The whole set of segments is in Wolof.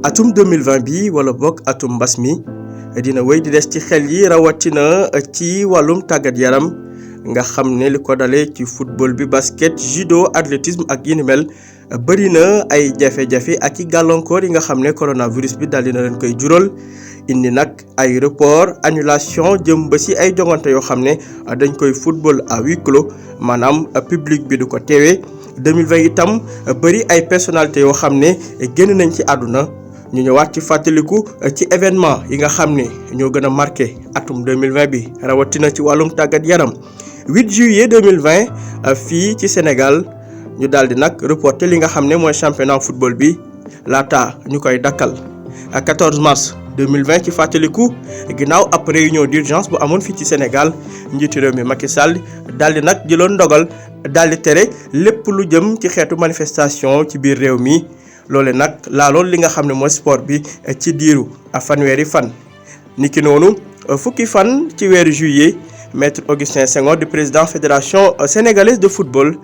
atum 2020 bi wala bokk atum mbas mi dina wéy di des ci xel yi rawatina ci wàllum tàggat yaram nga xam ne li ko dalee ci football bi basket judo athlétisme ak yi ni mel bëri na ay jafe-jafe ak i gàllankoor yi nga xam ne coronavirus bi daal dina leen koy jural indi nag ay report annulation jëm ba si ay jongante yoo xam ne dañ koy football à huis clos maanaam public bi du ko teewee 2020 itam bëri ay personnalités yoo xam ne génn nañ ci àdduna ñu ñëwaat ci fàttaliku ci événement yi nga xam ne ñoo gën a marqué atum 2020 bi rawatina ci wàllum tàggat yaram 8 juillet 2020 fii ci Sénégal ñu daal di nag reporté li nga xam ne mooy championnat football bi laata ñu koy dakkal 14 mars 2020 ci fàttaliku ginnaaw ab réunion d'urgence bu amoon fii ci Sénégal njiitu réew mi Macky Sall daal di nag jëloon ndogal daal di tere lépp lu jëm ci xeetu manifestation ci biir réew mi. loole nag laaloon li nga xam ne mooy sport bi ci diiru fanweeri fan niki noonu fukki fan ci weeru juillet maître Augustin Senghor di président fédération sénégalaise de football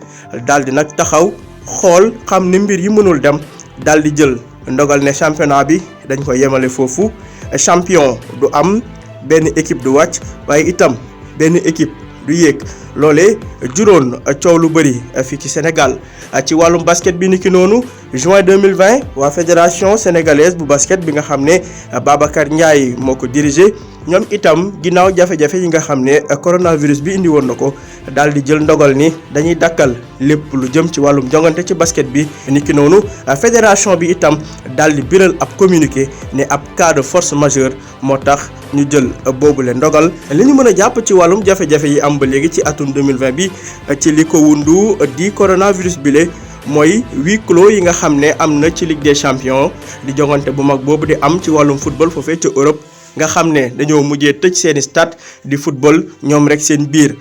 daal di nag taxaw xool xam ni mbir yi mënul dem daal di jël ndogal ne championnat bi dañ ko yemale foofu champion du am benn équipe du wàcc waaye itam benn équipe du yéeg loolee juróon coow lu bëri fii ci Sénégal ci wàllum basket bi niki noonu juin 2020 waa fédération sénégalaise bu basket bi nga xam ne Babacar Ndiaye moo ko dirigé ñoom itam ginnaaw jafe-jafe yi nga xam ne coronavirus bi indi woon na ko daal di jël ndogal ni dañuy dakkal lépp lu jëm ci wàllum jongante ci basket bi niki noonu fédération bi itam daal di biral ab communiqué ne ab cas de force majeure moo tax ñu jël boobule ndogal li ñu mën a jàpp ci wàllum jafe-jafe yi am ba léegi ci atum 2020 bi ci li ko wundu di coronavirus bi le mooy huis clos yi nga xam ne am na ci Ligue des champions di jongante bu mag boobu di am ci wàllum football foofee ca Europe nga xam ne dañoo mujjee tëj seeni stade di football ñoom rek seen biir.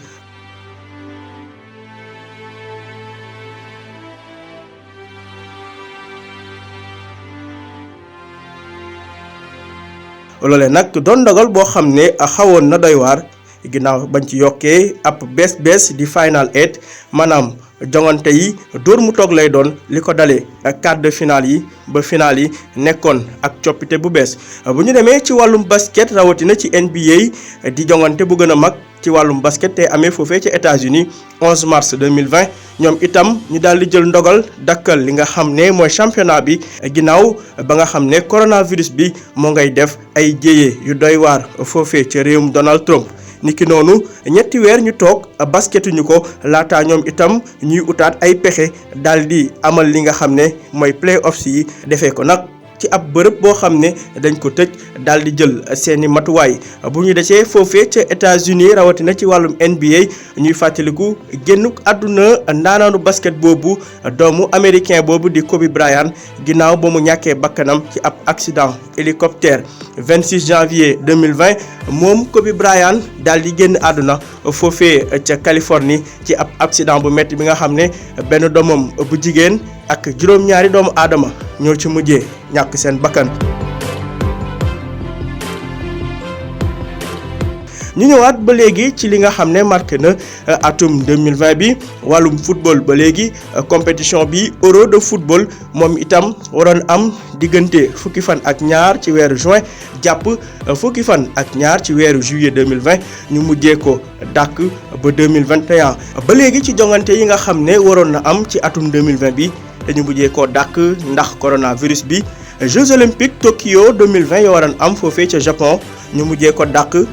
loole nag doon ndogal boo xam ne xawoon na doy waar ginnaaw bañ ci yokkee ab bees di final 8 maanaam jongante yi dóor mu toog lay doon li ko dalee quart de finale yi ba finale yi nekkoon ak coppite bu bees bu ñu demee ci wàllum basket rawatina ci NBA di jongante bu gën a mag ci wàllum basket te amee foofee ci États-Unis 11 mars 2020 ñoom itam ñu daal di jël ndogal dakkal li nga xam ne mooy championnat bi ginnaaw ba nga xam ne coronavirus bi moo ngay def ay jéyee yu doy waar foofee ca réewum Donald Trump. niki noonu ñetti weer ñu toog basketuñu ko laata ñoom itam ñuy utaat ay pexe daal di amal li nga xam ne mooy play-offs yi defee ko nag ci ab bërëb boo xam ne dañ ko tëj daal di jël seeni matuwaay bu ñu desee foofee ca États-Unis rawatina ci wàllum NBA ñuy fàttaliku génn àdduna ndaanaanu basket boobu doomu américain boobu di Kobe Bryant ginnaaw ba mu ñàkkee bakkanam ci ab accident hélicoptère 26 janvier 2020 moom Kobe Bryant daal di génn àdduna foofee ca Californie ci ab accident bu metti bi nga xam ne benn doomam bu jigéen ak juróom-ñaari doomu aadama ñoo ci mujjee ñàkk seen bakkan. ñu ñëwaat ba léegi ci li nga xam ne marqué na atum 2020 bi wàllum football ba léegi compétition bi Euro de football moom itam waroon am diggante fukki fan ak ñaar ci weeru juin jàpp fukki fan ak ñaar ci weeru juillet 2020 ñu mujjee ko dàkk ba 2021 ba léegi ci jongante yi nga xam ne waroon na am ci atum 2020 bi dañu mujjee ko dàkk ndax coronavirus bi Jeux olympiques Tokyo 2020 yoo waroon am foofee ca Japon ñu mujjee ko dàkk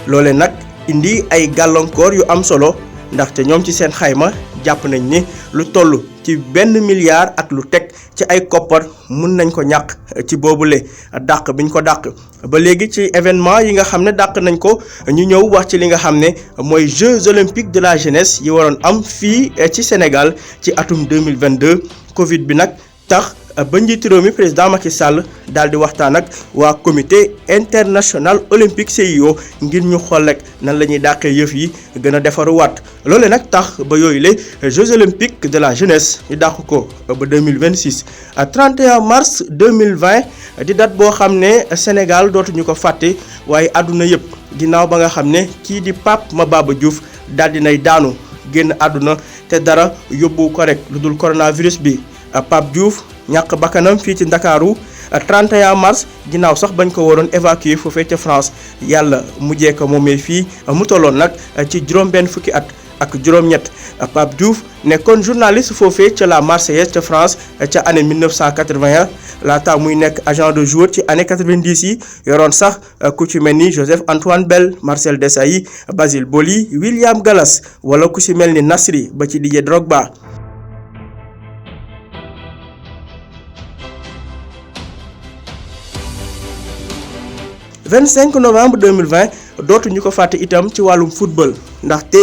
loole nag indi ay gàllankoor yu am solo ndaxte ñoom ci seen xayma jàpp nañ ni lu toll ci 1 milliard ak lu teg ci ay koppar mun nañ ko ñàkk ci boobule dàq biñ ko dàq ba léegi ci événement yi nga xam ne dàq nañ ko ñu ñëw wax ci li nga xam ne mooy Jeux olympiques de la jeunesse yi waroon am fii ci Sénégal ci atum 2022 Covid bi nag tax ba njiitu réew mi président Macky Sall daal di waxtaan ak waa comité international olympique CIO ngir ñu xool rek nan la ñuy dàqee yëf yi gën a defaruwaat loole nag tax ba yooyu la Jeux olympiques de la jeunesse ñu dàq ko ba 2026 31 mars 2020 di date boo xam ne Sénégal dootuñu ko fàtte waaye àdduna yëpp ginnaaw ba nga xam ne kii di Pape Mababa Diouf daal di nay daanu génn àdduna te dara yóbbu ko rek lu dul coronavirus bi. Pape Diouf ñàkk bakkanam fii ci Ndakaaru 31 mars ginnaaw sax bañ ko waroon évacuer foofee ca France yàlla mujjee ko moomee fii mu tolloon nag ci juróom-benn fukki at ak juróom-ñett. Pape Diouf nekkoon journaliste foofee ca la Marseillaise ca France ca année 1981 laata muy nekk agent de joueur ci année 90 yi yoroon sax ku ci mel ni Joseph Antoine Bell, Marcel Desailly, Basile Boli, William Gallas wala ku ci mel ni Nasri ba ci Didier Drogba. Le 25 novembre 2020 dootuñu ko fàtte itam ci wàllum football ndaxte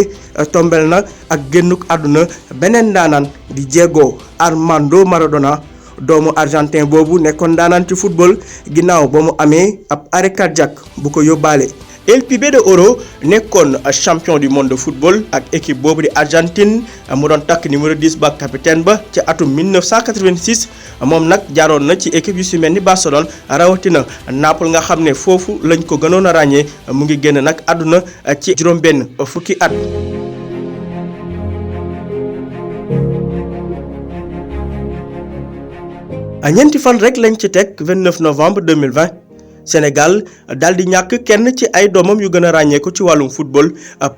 tombel na ak génnuk àdduna beneen ndaanaan di Diego Armando Maradona doomu argentin boobu nekkoon ndaanaan ci football ginnaaw ba mu amee ab arrêt cardiaque bu ko yóbbaale. El Pibe de Oro nekkoon champion du monde de football ak équipe boobu di Argentine mu doon takk numéro 10 ba capitaine ba ci atum 1986 moom nag jaaroon na ci équipe yu si mel ni Barcelone rawatina Naples nga xam ne foofu lañ ko gënoon a ràññee mu ngi génn nag àdduna ci juróom-benn fukki at. ñeenti fan rek lañ ci teg 29 novembre 2020. Sénégal daal di ñàkk kenn ci ay doomam yu gën a ràññeeku ci wàllum football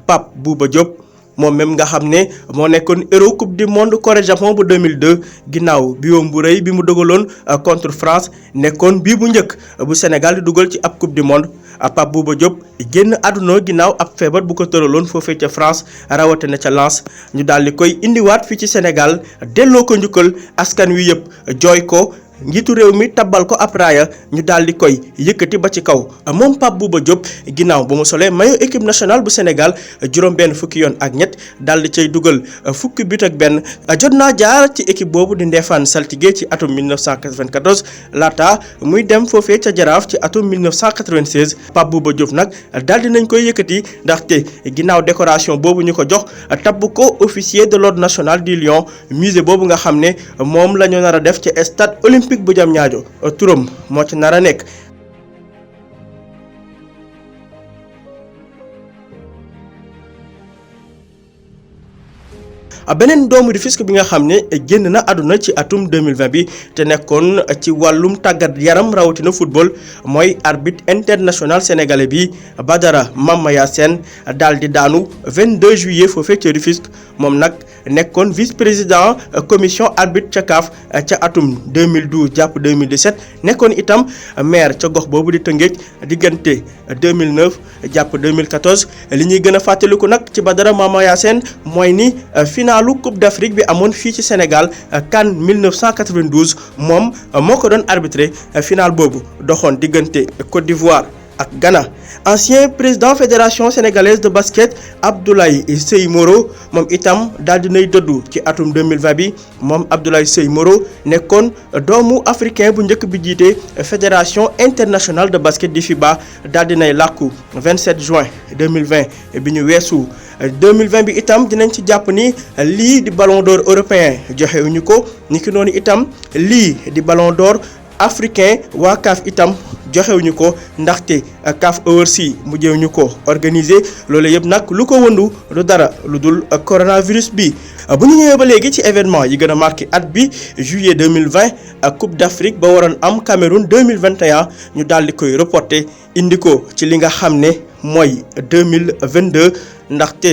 Pape Bouba Diop moom même nga xam ne moo nekkoon héros coupe du monde Corée Japon bu 2002 ginnaaw biwoom bu rëy bi mu dugaloon contre France nekkoon bii bu njëkk bu Sénégal di dugal ci ab coupe du monde. Pape Bouba Diop génn àdduna ginnaaw ab feebar bu ko tëraloon foofee ca France rawatina ca Lens ñu daal di koy indiwaat fii ci Sénégal delloo ko njukkal askan wi yëpp jooy ko. njiitu réew mi tabbal ko ab raaya ñu daal di koy yëkkati ba ci kaw moom Pape Bouba Diop ginnaaw ba mu solee maillot équipe nationale bu Sénégal juróom-benn fukki yoon ak ñett daal di cay dugal fukki but ak benn jot naa jaar ci équipe boobu di Ndefane Saltigué ci atum 1994 laata muy dem foofee ca Jaraaf ci atum 1996 Pape Bouba Diop nag daal di nañ koy yëkkati ndaxte ginnaaw décoration boobu ñu ko jox tabb ko officier de l'ordre national du Lion musée boobu nga xam ne moom la ñu nar a def ci stade olympique bu Diamniadio turam moo ci nar a nekk. beneen doomu Rufisque bi nga xam ne génn na àdduna ci atum 2020 bi te nekkoon ci wàllum tàggat yaram rawatina football mooy arbitre international sénégalais bi Badara Mamaya Sène daal di daanu 22 juillet foofee ca Rufisque moom nag nekkoon vice-président commission arbitre ca CAF ca atum 2012 jàpp 2017 nekkoon itam maire ca gox boobu di Tëngéej diggante 2009 jàpp 2014 li ñuy gën a fàttaliku nag ci Badara Mamaya Sène mooy ni finalu Coupe d'Afrique bi amoon fii ci Sénégal CAN 1992 moom moo ko doon arbitré final boobu doxoon diggante Côte d'Ivoire ak Ghana. Ancien président fédération sénégalaise de basket Abdoulaye Seye Moro moom itam daal dinay dëddu ci atum 2020 bi moom Abdoulaye Seye Moro nekkoon doomu africain bu njëkk bi jiite fédération internationale de basket di FIBA daal dinay làkku 27 juin 2020 bi ñu weesu. 2020 bi itam dinañ ci jàpp ni lii di ballon d'or européen joxewuñu ko niki noonu itam lii di ballon d'or africain waa CAF itam joxewuñu ko ndaxte CAF Awards mujjewuñu ko organiser loolu yëpp nag lu ko wëndu du dara lu dul coronavirus bi. bu ñu ñëwee ba léegi ci événement yi gën a marqué at bi juillet 2020 ak Coupe d'Afrique ba waroon am Cameroun 2021 ñu daal di koy reporter indi ko ci li nga xam ne mooy 2022 ndaxte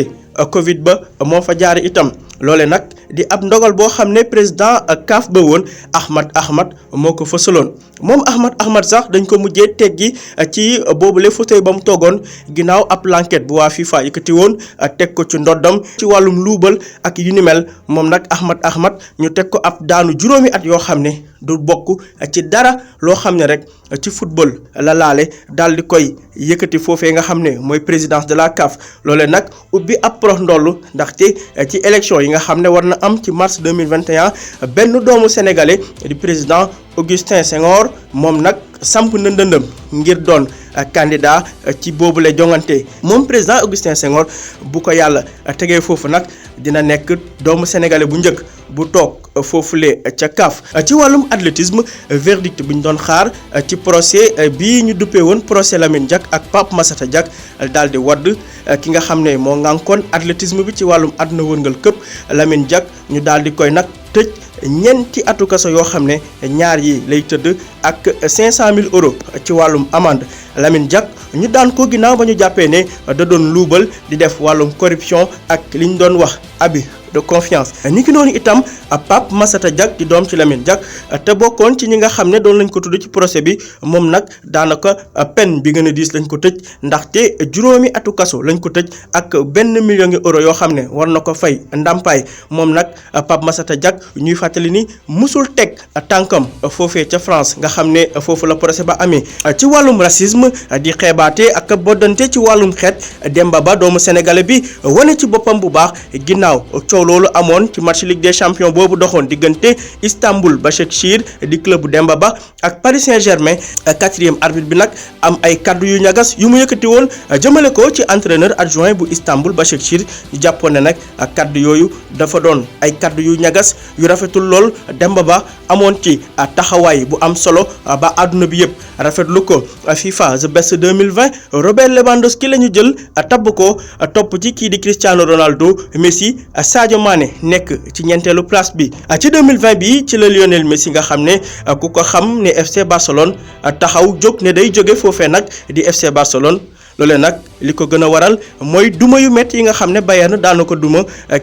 Covid ba moo fa jaar itam. loole nag di ab ndogal boo xam ne président CAF ba woon Ahmad moo ko fësaloon moom Ahmad sax dañ ko mujjee teggi ci boobule fauteuil ba mu toogoon ginnaaw ab l'enquête bu waa FIFA yëkkati woon teg ko ci ndoddam ci wàllum luubal ak yu ni mel moom nag Ahmad ñu teg ko ab daanu juróomi at yoo xam ne du bokk ci dara loo xam ne rek ci football la laale daal di koy yëkkati foofee nga xam ne mooy présidence de la CAF loole nag ubbi ab prox ndollu ndaxte ci élection yi nga xam ne war na am ci mars 2021 benn doomu sénégalais di président Augustin Senghor moom nag samp na ndëndëm ngir doon candidat ci boobule jongante moom président Augustin Senghor bu ko yàlla tegee foofu nag dina nekk doomu sénégalais bu njëkk bu toog foofule ca CAF. ci wàllum athlétisme verdict bi ñu doon xaar ci procès bii ñu duppee woon procès Lamine Diack ak Pape Massata Diack daal di wadd ki nga xam ne moo ngànkoon athlétisme bi ci wàllum àdduna wërngal këpp Lamine Diack ñu daal di koy nag tëj ñeenti atu kaso yoo xam ne ñaar yi lay tëdd ak 500 000 euros ci wàllum amende. Lamine Diack ñu daan ko ginnaaw ba ñu jàppee ne da doon luubal di def wàllum corruption ak li ñu doon wax abus de confiance. ni ki noonu itam Pape Massata Diack di doom ci Lamine Diack te bokkoon ci ñi nga xam ne doon lañ ko tudd ci procès bi moom nag daanaka peine bi gën a diis lañ ko tëj ndaxte juróomi atu kaso lañ ko tëj ak 1 million euros yoo xam ne war na ko fay ndàmpaay. moom nag Pape Massata Diack ñuy fàttali ni musul teg tànkam foofee ca France nga xam ne foofu la procès ba amee. ci wàllum racisme di xeebaate ak boddante ci wàllum xeet Demba Ba doomu sénégalais bi wane ci boppam bu baax ginnaaw coow loolu amoon ci match Ligue des champions boobu doxoon diggante Istanbul Başakşehir di club bu Demba Ba ak Paris Saint-Germain. 4e arbitre bi nag am ay kaddu yu ñagas yu mu yëkkati woon jëmale ko ci entraîneur adjoint bu Istanbul Başakşehir ñu jàppoon ne nag kaddu yooyu dafa doon ay kaddu yu ñagas yu rafetul lool. Demba Ba amoon ci taxawaay bu am solo ba àdduna bi yëpp rafetlu ko. FIFA The Best 2020 Robert Lewandowski la ñu jël tabb ko topp ci kii di Cristiano Ronaldo, Messi, Sadio Mané nekk ci ñeenteelu place bi. ci 2020 bi ci la Lionel Messi nga xam ne ku ko xam ne FC Barcelone taxaw jóg ne day jóge foofee nag di FC Barcelone. loolee nag li ko gën a waral mooy duma yu métti yi nga xam ne Bayern daana ko duma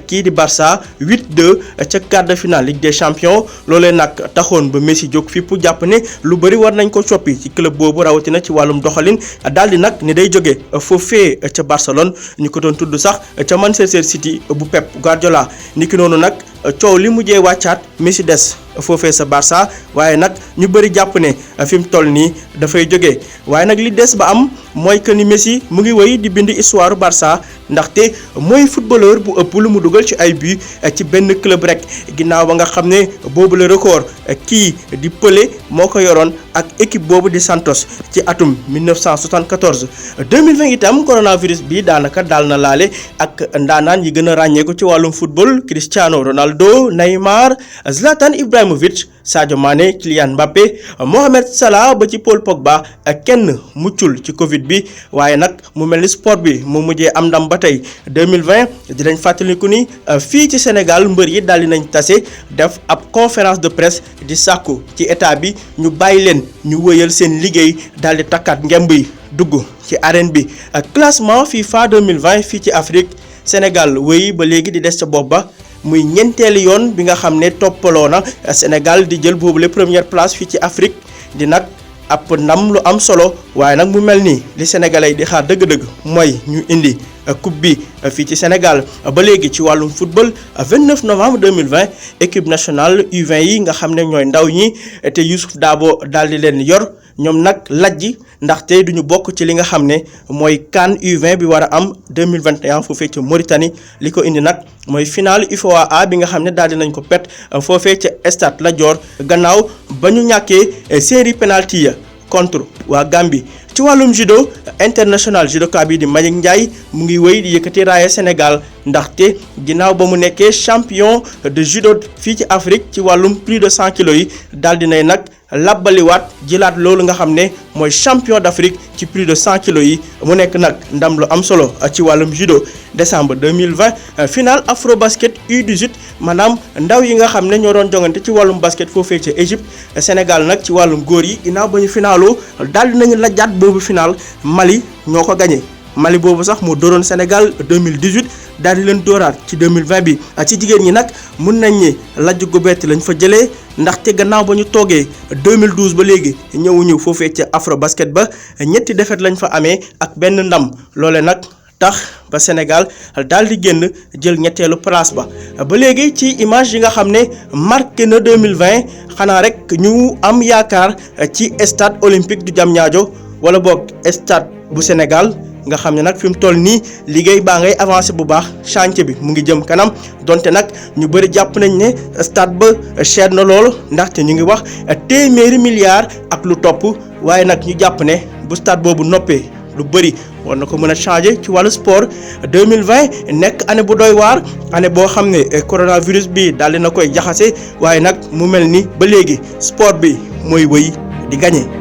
kii di Barça 8-2 ca quart de finale Ligue des champions. loolee nag taxoon ba Messi jóg fippu jàpp ne lu bëri war nañ ko coppi ci club boobu rawatina ci wàllum doxalin daal di nag ne day jóge foofee ca Barcelone ñu ko doon tudd sax ca Manchester City bu Pep Guardiola. niki noonu nag coow li mujjee wàccaat Messi des foofee sa Barça waaye nag ñu bëri jàpp ne fi mu toll nii dafay jóge waaye nag li des ba am mooy que ni Messi mu ngi wéy di bind histoire Barça ndaxte mooy footballeur bu ëpp lu mu dugal ci ay but ci benn club rek ginnaaw ba nga xam ne boobu la record kii di Pelé moo ko yoroon ak équipe boobu di Santos ci atum 1974. 2020 itam coronavirus bi daanaka daal na laale ak ndaanaan yi gën a ràññeeku ci wàllum football Cristiano Ronaldo, Neymar, Zlatan Ibrahimovic, Sadio Mané, Kylian Mbappé, Mohamed Salah ba ci Paul Pogba kenn muccul ci Covid bi waaye nag mu mel ni sport bi mu mujjee am ndam ba tey. 2020 dinañ fàttaliku ni fii ci Sénégal mbër yi daal di nañ tase def ab conférence de presse di sàkku ci état bi ñu bàyyi leen ñu wëyal seen liggéey daal di takkaat ngemb yi dugg ci arène bi. classement FIFA 2020 fii ci Afrique Sénégal wëy ba léegi di des ca bopp ba. muy ñeenteelu yoon bi nga xam ne toppaloo na Sénégal di jël boobu la première place fii ci Afrique di nag ab ndam lu am solo waaye nag mu mel nii li sénégalais di xaar dëgg-dëgg mooy ñu indi coupe bi fii ci Sénégal. ba léegi ci wàllum football 29 novembre 2020 équipe nationale U20 yi nga xam ne ñooy ndaw ñi te Youssouf Dabo daal di leen yor ñoom nag lajji ndaxte duñu bokk ci li nga xam ne mooy CAN U20 bi war a am 2021 foofee ca Mauritanie. li ko indi nag mooy final UFOA bi nga xam ne daal di nañ ko pet foofee ca stade Lat Dior gannaaw ba ñu ñàkkee série penalty ya contre waa Gambie. ci wàllum judo international judoka bi di Mbagnick Ndiaye mu ngi wéy di yëkkati raaya Sénégal ndaxte ginnaaw ba mu nekkee champion de judo fii ci Afrique ci wàllum plus de 100 kilos yi daal di nay nag labbaliwaat jëlaat loolu nga xam ne mooy champion d'Afrique ci plus de 100 kilos yi mu nekk nag ndam lu am solo ci wàllum judo. décembre 2020 final Afrobasket U18 maanaam ndaw yi nga xam ne ñoo doon jongante ci wàllum basket foofee ca Égypte. Sénégal nag ci wàllum góor yi ginnaaw ba ñu finaaloo daal di nañu lajaat boobu final Mali ñoo ko gagné. Mali boobu sax moo dooroon Sénégal 2018 daal di leen dooraat ci 2020 bi. ci jigéen ñi nag mun nañ ni lajj gu bett lañ fa jëlee ndaxte gannaaw ba ñu toogee 2012 ba léegi ñëwuñu foofee ca Afrobasket ba ñetti défaite lañ fa amee ak benn ndam loole nag tax ba Sénégal daal di génn jël ñetteelu place ba. ba léegi ci image yi nga xam ne marqué na 2020 xanaa rek ñu am yaakaar ci stade olympique du Diamniadio wala boog stade bu Sénégal. nga xam ne nag fi mu toll nii liggéey baa ngay avancé bu baax chantier bi mu ngi jëm kanam donte nag ñu bëri jàpp nañ ne stade ba cher na loolu ndaxte ñu ngi wax téeméeri milliards ak lu topp waaye nag ñu jàpp ne bu stade boobu noppee lu bëri war na ko mën a changer ci wàllu sport. 2020 nekk année bu doy waar année boo xam ne coronavirus bi daal di na koy jaxase waaye nag mu mel ni ba léegi sport bi mooy wëy di gagné.